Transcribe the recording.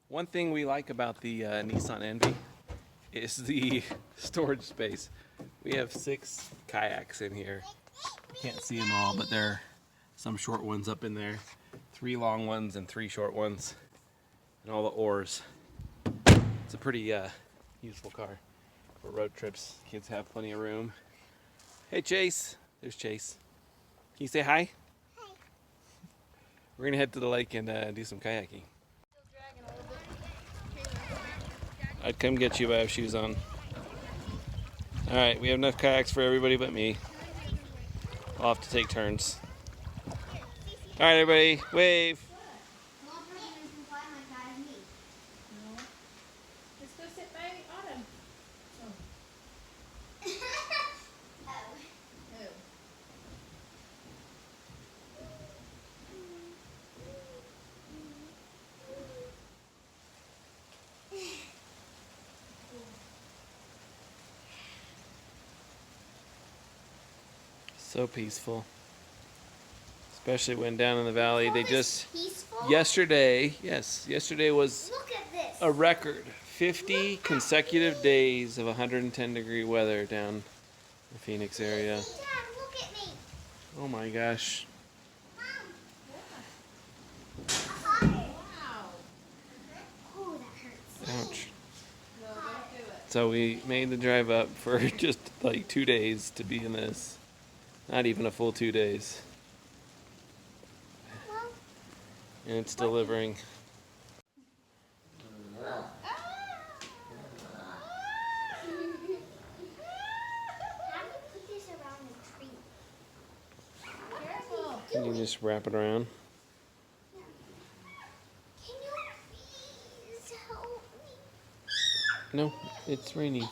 One thing we like about the Nissan Envy is the storage space. We have 6 kayaks in here. Can't see them all, but there are some short ones up in there. 3 long ones and 3 short ones. And all the oars. It's a pretty useful car for road trips. Kids have plenty of room. Hey Chase! There's Chase. Can you say hi? Hi. We're gonna head to the lake and do some kayaking. I'd come get you, but I have shoes on. Alright, we have enough kayaks for everybody but me. I'll have to take turns. Alright everybody, wave! Let's go sit by Autumn. So peaceful. Especially when down in the valley. They just peaceful? yesterday was Look at this. a record. 50 consecutive days of 110-degree weather down the Phoenix area. Dad, look at me. Oh my gosh. Mom. Wow. Oh, that hurts. Ouch. No, don't do it. So we made the drive up for just like 2 days to be in this. Not even a full 2 days. Well, And it's delivering. how do you put this around the tree? Careful. Can you just wrap it around? Can you please help me? No, it's rainy.